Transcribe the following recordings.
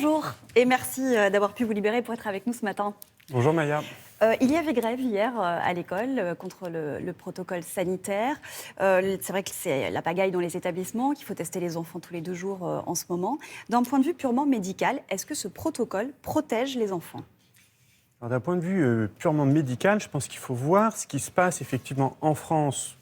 Bonjour et merci d'avoir pu vous libérer pour être avec nous ce matin. Bonjour Maya. Il y avait grève hier à l'école contre le protocole sanitaire. C'est vrai que c'est la pagaille dans les établissements, qu'il faut tester les enfants tous les 2 jours en ce moment. D'un point de vue purement médical, est-ce que ce protocole protège les enfants ? Alors, d'un point de vue purement médical, je pense qu'il faut voir ce qui se passe effectivement en France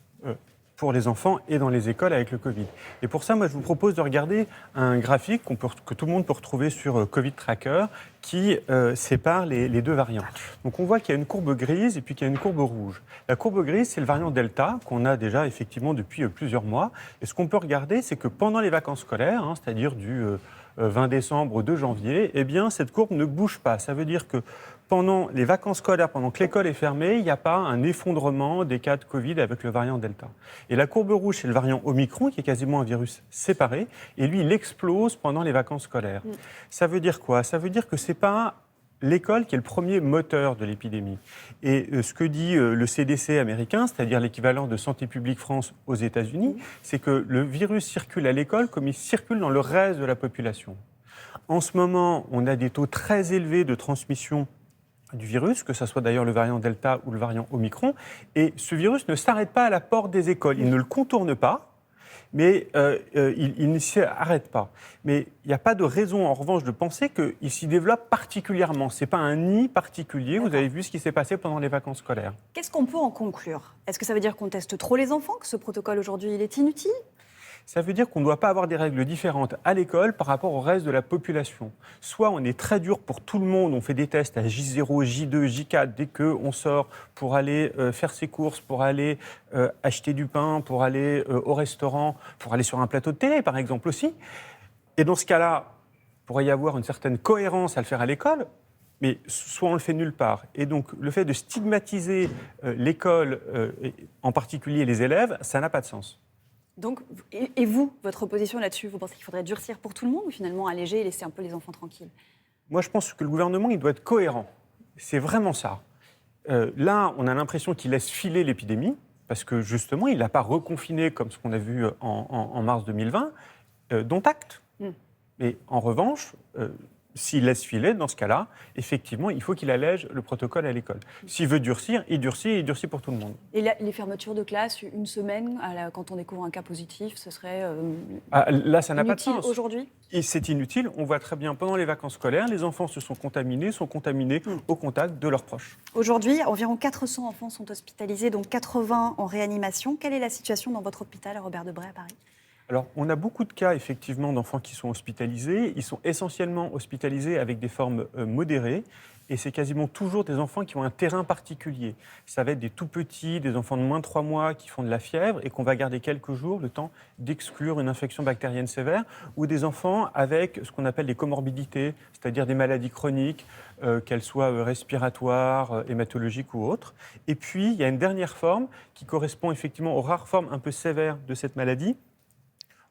pour les enfants et dans les écoles avec le Covid. Et pour ça, moi, je vous propose de regarder un graphique que tout le monde peut retrouver sur Covid Tracker qui sépare les deux variants. Donc on voit qu'il y a une courbe grise et puis qu'il y a une courbe rouge. La courbe grise, c'est le variant Delta qu'on a déjà effectivement depuis plusieurs mois. Et ce qu'on peut regarder, c'est que pendant les vacances scolaires, c'est-à-dire du 20 décembre au 2 janvier, eh bien, cette courbe ne bouge pas. Ça veut dire que pendant les vacances scolaires, pendant que l'école est fermée, il n'y a pas un effondrement des cas de Covid avec le variant Delta. Et la courbe rouge, c'est le variant Omicron, qui est quasiment un virus séparé, et lui, il explose pendant les vacances scolaires. Ça veut dire quoi ? Ça veut dire que ce n'est pas l'école qui est le premier moteur de l'épidémie. Et ce que dit le CDC américain, c'est-à-dire l'équivalent de Santé publique France aux États-Unis, c'est que le virus circule à l'école comme il circule dans le reste de la population. En ce moment, on a des taux très élevés de transmission du virus, que ce soit d'ailleurs le variant Delta ou le variant Omicron, et ce virus ne s'arrête pas à la porte des écoles. Il ne le contourne pas, mais il ne s'y arrête pas. Mais il n'y a pas de raison, en revanche, de penser qu'il s'y développe particulièrement. Ce n'est pas un nid particulier. Vous avez vu ce qui s'est passé pendant les vacances scolaires. Qu'est-ce qu'on peut en conclure ? Est-ce que ça veut dire qu'on teste trop les enfants, que ce protocole aujourd'hui il est inutile ? Ça veut dire qu'on ne doit pas avoir des règles différentes à l'école par rapport au reste de la population. Soit on est très dur pour tout le monde, on fait des tests à J0, J2, J4 dès qu'on sort pour aller faire ses courses, pour aller acheter du pain, pour aller au restaurant, pour aller sur un plateau de télé par exemple aussi. Et dans ce cas-là, il pourrait y avoir une certaine cohérence à le faire à l'école, mais soit on le fait nulle part. Et donc le fait de stigmatiser l'école, en particulier les élèves, ça n'a pas de sens. Donc, et vous, votre position là-dessus, vous pensez qu'il faudrait durcir pour tout le monde ou finalement alléger et laisser un peu les enfants tranquilles ? Moi, je pense que le gouvernement, il doit être cohérent. C'est vraiment ça. Là, on a l'impression qu'il laisse filer l'épidémie, parce que justement, il n'a pas reconfiné comme ce qu'on a vu en mars 2020, dont acte. Mais en revanche, s'il laisse filer, dans ce cas-là, effectivement, il faut qu'il allège le protocole à l'école. S'il veut durcir, il durcit et il durcit pour tout le monde. Et les fermetures de classe, une semaine, quand on découvre un cas positif, ce serait là, ça n'a pas de inutile sens. aujourd'hui ? Et c'est inutile. On voit très bien, pendant les vacances scolaires, les enfants sont contaminés au contact de leurs proches. Aujourd'hui, environ 400 enfants sont hospitalisés, donc 80 en réanimation. Quelle est la situation dans votre hôpital à Robert Debré à Paris ? Alors, on a beaucoup de cas, effectivement, d'enfants qui sont hospitalisés. Ils sont essentiellement hospitalisés avec des formes modérées. Et c'est quasiment toujours des enfants qui ont un terrain particulier. Ça va être des tout petits, des enfants de moins de 3 mois qui font de la fièvre et qu'on va garder quelques jours, le temps d'exclure une infection bactérienne sévère, ou des enfants avec ce qu'on appelle des comorbidités, c'est-à-dire des maladies chroniques, qu'elles soient respiratoires, hématologiques ou autres. Et puis, il y a une dernière forme qui correspond effectivement aux rares formes un peu sévères de cette maladie,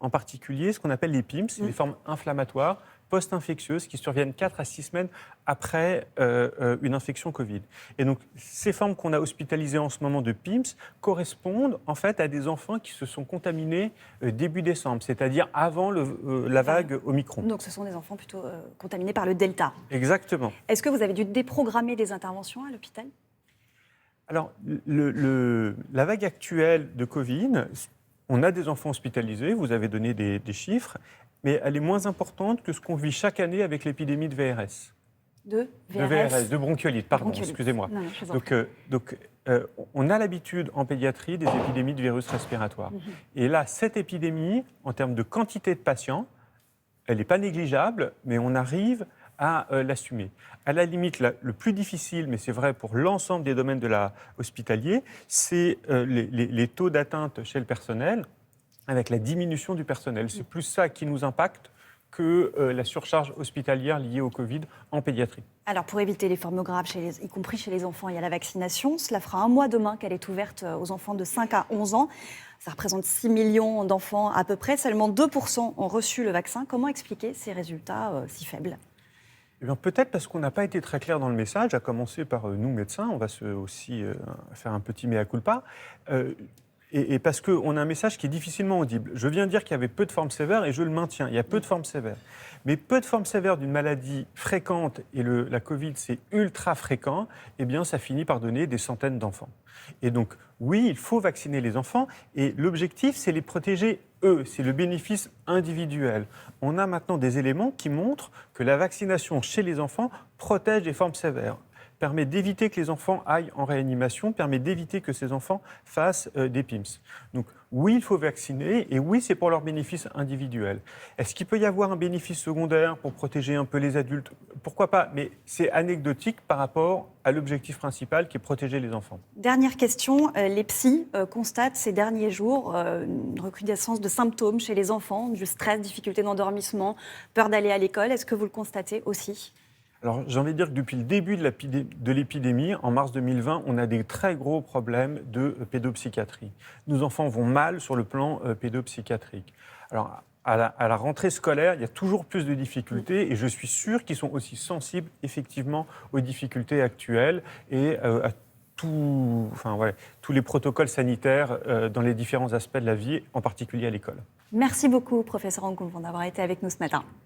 en particulier ce qu'on appelle les PIMS, les formes inflammatoires post-infectieuses qui surviennent 4 à 6 semaines après une infection Covid. Et donc, ces formes qu'on a hospitalisées en ce moment de PIMS correspondent en fait à des enfants qui se sont contaminés début décembre, c'est-à-dire avant la vague Omicron. Donc, ce sont des enfants plutôt contaminés par le Delta. Exactement. Est-ce que vous avez dû déprogrammer des interventions à l'hôpital ? Alors, la vague actuelle de Covid, on a des enfants hospitalisés, vous avez donné des chiffres, mais elle est moins importante que ce qu'on vit chaque année avec l'épidémie de VRS. De De bronchiolite, pardon, excusez-moi. Donc, on a l'habitude en pédiatrie des épidémies de virus respiratoires. Et là, cette épidémie, en termes de quantité de patients, elle n'est pas négligeable, mais on arrive à l'assumer. À la limite, le plus difficile, mais c'est vrai pour l'ensemble des domaines de l'hospitalier, c'est les taux d'atteinte chez le personnel, avec la diminution du personnel. C'est plus ça qui nous impacte que la surcharge hospitalière liée au Covid en pédiatrie. Alors, pour éviter les formes graves, y compris chez les enfants, il y a la vaccination. Cela fera 1 mois demain qu'elle est ouverte aux enfants de 5 à 11 ans. Ça représente 6 millions d'enfants à peu près. Seulement 2% ont reçu le vaccin. Comment expliquer ces résultats si faibles ? Eh bien, peut-être parce qu'on n'a pas été très clair dans le message, à commencer par nous, médecins. On va aussi faire un petit mea culpa. et parce qu'on a un message qui est difficilement audible. Je viens de dire qu'il y avait peu de formes sévères et je le maintiens, il y a peu de formes sévères. Mais peu de formes sévères d'une maladie fréquente, et la Covid c'est ultra fréquent, eh bien ça finit par donner des centaines d'enfants. Et donc oui, il faut vacciner les enfants et l'objectif c'est les protéger eux, c'est le bénéfice individuel. On a maintenant des éléments qui montrent que la vaccination chez les enfants protège des formes sévères, permet d'éviter que les enfants aillent en réanimation, permet d'éviter que ces enfants fassent des PIMS. Donc oui, il faut vacciner et oui, c'est pour leur bénéfice individuel. Est-ce qu'il peut y avoir un bénéfice secondaire pour protéger un peu les adultes? Pourquoi pas? Mais c'est anecdotique par rapport à l'objectif principal qui est protéger les enfants. Dernière question, les psys constatent ces derniers jours une recrudescence de symptômes chez les enfants, du stress, difficulté d'endormissement, peur d'aller à l'école. Est-ce que vous le constatez aussi? Alors, j'ai envie de dire que depuis le début de l'épidémie, en mars 2020, on a des très gros problèmes de pédopsychiatrie. Nos enfants vont mal sur le plan pédopsychiatrique. Alors, à la rentrée scolaire, il y a toujours plus de difficultés et je suis sûr qu'ils sont aussi sensibles, effectivement, aux difficultés actuelles et à tous les protocoles sanitaires dans les différents aspects de la vie, en particulier à l'école. Merci beaucoup, professeur Nkoumpo, d'avoir été avec nous ce matin.